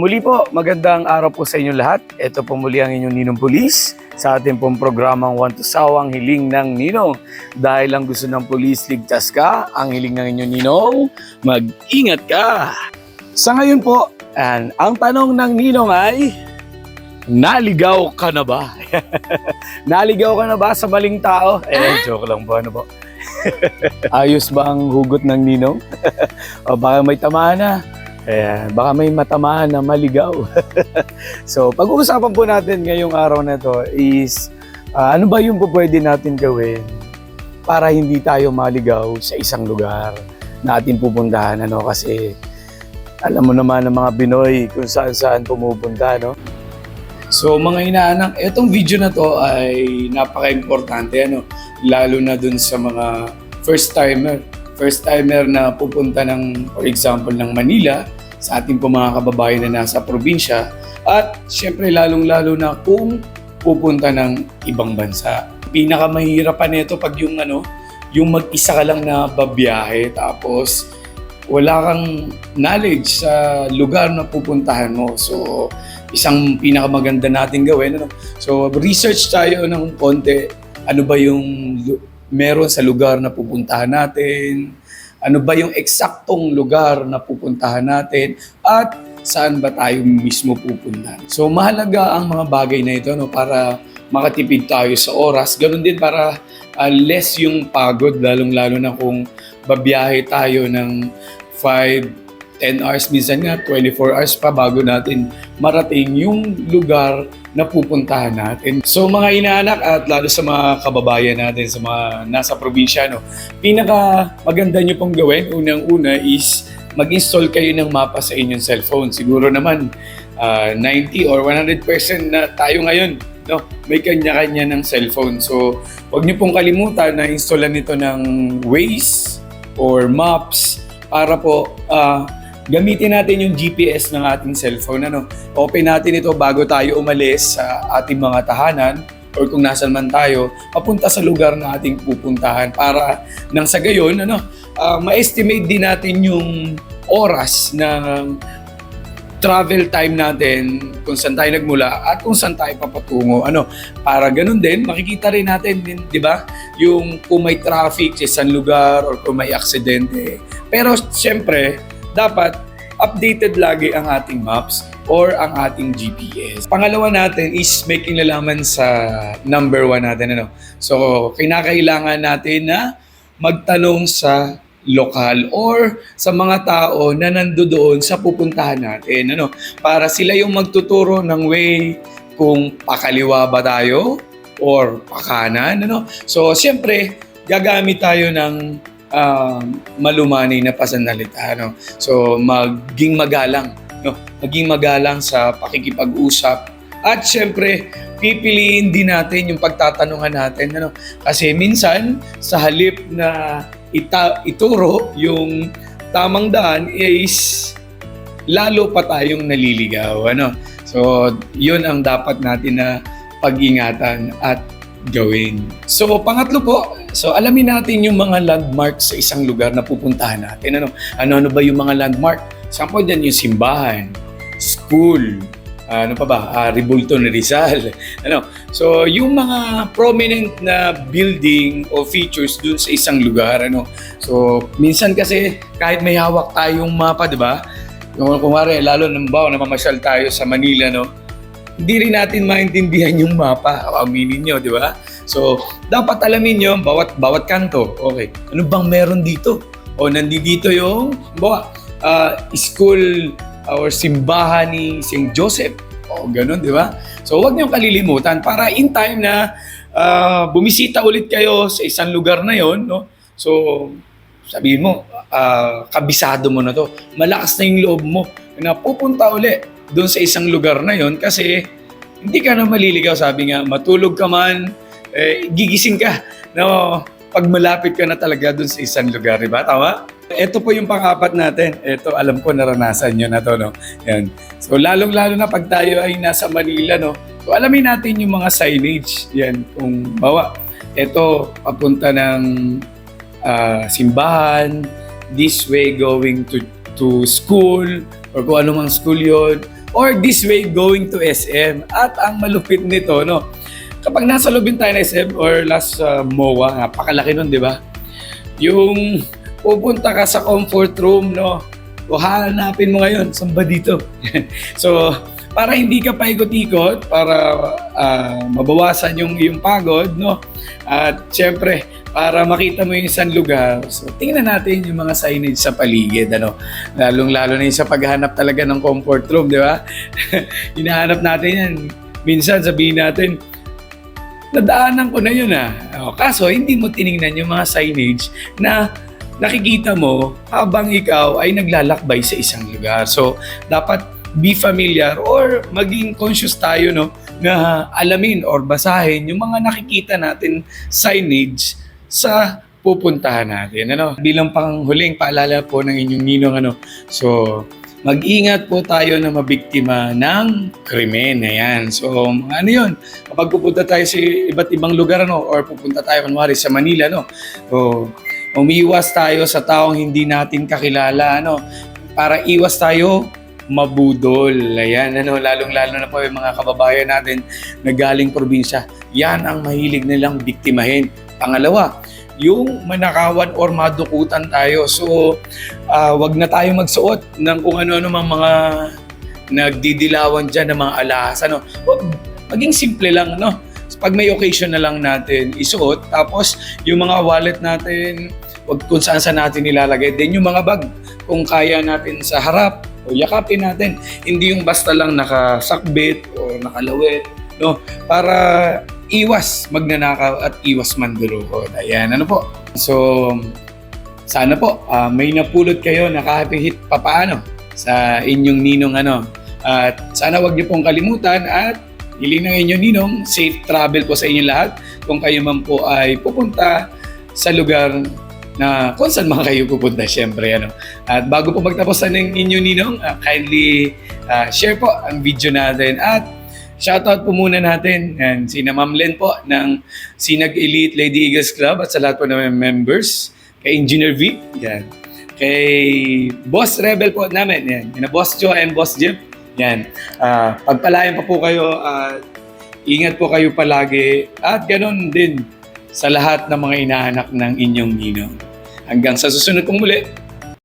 Muli po, magandang araw po sa inyo lahat. Ito po muli ang inyong Ninong Pulis sa ating pong programang One to Sawang Hiling ng Ninong. Dahil ang gusto ng pulis, ligtas ka. Ang hiling ng inyong Ninong, mag-ingat ka. Sa ngayon po, ang tanong ng Ninong ay, naligaw ka na ba? Naligaw ka na ba sa maling tao? Joke lang po, ano po? Ayos ba ang hugot ng Ninong? O baka may tama na? Baka may matamaan na maligaw. So, pag-uusapan po natin ngayong araw na ito is ano ba yung pwede natin gawin para hindi tayo maligaw sa isang lugar na ating pupuntahan. Kasi alam mo naman ng mga Pinoy kung saan-saan pumupunta. So, mga inaanak, itong video na to ay napaka-importante. Lalo na dun sa mga first-timer na pupunta ng, for example, ng Manila, sa ating po mga kababayan na nasa probinsya, at syempre lalong-lalo na kung pupunta ng ibang bansa. Pinakamahirapan nito pag yung mag-isa ka lang na babiyahe tapos wala kang knowledge sa lugar na pupuntahan mo. So, isang pinakamaganda natin gawin. So, research tayo ng konti. Ano ba yung meron sa lugar na pupuntahan natin? Ano ba yung eksaktong lugar na pupuntahan natin? At saan ba tayo mismo pupuntahan? So mahalaga ang mga bagay na ito para makatipid tayo sa oras. Ganun din para less yung pagod, lalong-lalo na kung babiyahe tayo ng 5-10 hours, minsan nga 24 hours pa bago natin marating yung lugar na pupuntahan natin. So mga inaanak at lalo sa mga kababayan natin sa mga nasa probinsya, pinaka maganda nyo pong gawin, unang-una is mag-install kayo ng mapa sa inyong cellphone. Siguro naman 90 or 100% na tayo ngayon, may kanya-kanya ng cellphone. So huwag nyo pong kalimutan na installan nito ng Waze or Maps para po gamitin natin yung GPS ng ating cellphone. Open natin ito bago tayo umalis sa ating mga tahanan or kung nasan man tayo, papunta sa lugar na ating pupuntahan para nang sa gayon, ma-estimate din natin yung oras ng travel time natin kung saan tayo nagmula at kung saan tayo papatungo. Para ganun din, makikita rin natin din, di ba, yung kung may traffic sa isang lugar or kung may aksidente. Pero siyempre, dapat updated lagi ang ating maps or ang ating GPS. Pangalawa natin is may kinalaman sa number 1 natin. So, kinakailangan natin na magtanong sa lokal or sa mga tao na nandoon sa pupuntahan natin. Para sila yung magtuturo ng way kung pakaliwa ba tayo or pakanan. So, siyempre, gagamit tayo ng malumanay na pasanalita. So, maging magalang. Maging magalang sa pakikipag-usap. At syempre, pipiliin din natin yung pagtatanungan natin. Kasi minsan, sa halip na ituro yung tamang daan is lalo pa tayong naliligaw. So, yun ang dapat natin na pag-ingatan at gawin. So, pangatlo po, so alamin natin yung mga landmark sa isang lugar na pupuntahan natin. Ano ba yung mga landmark? Sample dyan yung simbahan, school, Rebulto ni Rizal. So, yung mga prominent na building o features dun sa isang lugar. So, minsan kasi kahit may hawak tayong mapa, di ba? Kung lalo na mamasyal tayo sa Manila, hindi rin natin maintindihan yung mapa. Aminin nyo, di ba? So, dapat alamin nyo, bawat kanto. Okay, ano bang meron dito? O, nandito yung, school or simbahan ni St. Joseph. O, ganun, di ba? So, huwag nyo kalilimutan para in time na bumisita ulit kayo sa isang lugar na yon. So, sabihin mo, kabisado mo na to. Malakas na yung loob mo na pupunta ulit doon sa isang lugar na yon kasi hindi ka na maliligaw. Sabi nga, matulog ka man, gigising ka. Pag malapit ka na talaga doon sa isang lugar, di ba? Tama? Ito po yung pang-apat natin. Ito, alam ko naranasan nyo na to. Yan. So, lalong-lalo na pag tayo ay nasa Manila, so alamin natin yung mga signage. Yan, kung ito, papunta ng simbahan, this way going to school, or kung anumang school yun. or this way going to SM. At ang malupit nito, no, kapag nasa loob tayo ng SM or last MOA, napakalaki nun, di ba? Yung pupunta ka sa comfort room, no, o hanapin mo ngayon, saan ba dito? So, para hindi ka paikot-ikot, para mabawasan yung pagod, no? At syempre, para makita mo yung isang lugar, so tingnan natin yung mga signage sa paligid, ano? Lalong-lalo na yung sa paghahanap talaga ng comfort room, di ba? Hinahanap natin yan. Minsan sabihin natin, nadaanan ko na yun kaso hindi mo tiningnan yung mga signage na nakikita mo habang ikaw ay naglalakbay sa isang lugar. So, dapat be familiar or maging conscious tayo, no, na alamin or basahin yung mga nakikita natin signage sa pupuntahan natin. Ano? Bilang panghuling paalala po ng inyong ninong, so mag-ingat po tayo na mabiktima ng krimen. Ayan. So, ano yun? Kapag pupunta tayo sa iba't ibang lugar, or pupunta tayo, kunwari, sa Manila, so, umiwas tayo sa taong hindi natin kakilala, para iwas tayo mabudol. Ayan, lalong-lalo na po yung mga kababayan natin na galing probinsya. Yan ang mahilig nilang biktimahin. Pangalawa, yung manakawan or madukutan tayo. So, wag na tayo magsuot ng kung ano-ano mga nagdidilawan dyan ng mga alahas. Wag, maging simple lang, pag may occasion na lang natin isuot, tapos yung mga wallet natin, wag kung saan natin nilalagay. Then yung mga bag, kung kaya natin sa harap, o yakapin natin. Hindi yung basta lang nakasakbit o nakalawit, para iwas magnanakaw at iwas mandurukot. Ayan, po. So, sana po may napulot kayo na kahit hit papaano sa inyong ninong At sana wag niyo pong kalimutan at hiling ng inyong ninong, safe travel po sa inyong lahat kung kayo man po ay pupunta sa lugar na kung saan mga kayo pupunta, syempre. At bago po magtapos ng inyong ninong, kindly share po ang video natin at shoutout po muna natin sina Ma'am Len po ng Sinag Elite Lady Eagles Club at sa lahat po ng members, kay Engineer V, yan, kay Boss Rebel po namin, yan, Boss Joe and Boss Jim, yan. Pagpalayan pa po kayo at ingat po kayo palagi at ganoon din sa lahat ng mga inaanak ng inyong ninong. Hanggang sa susunod pong muli,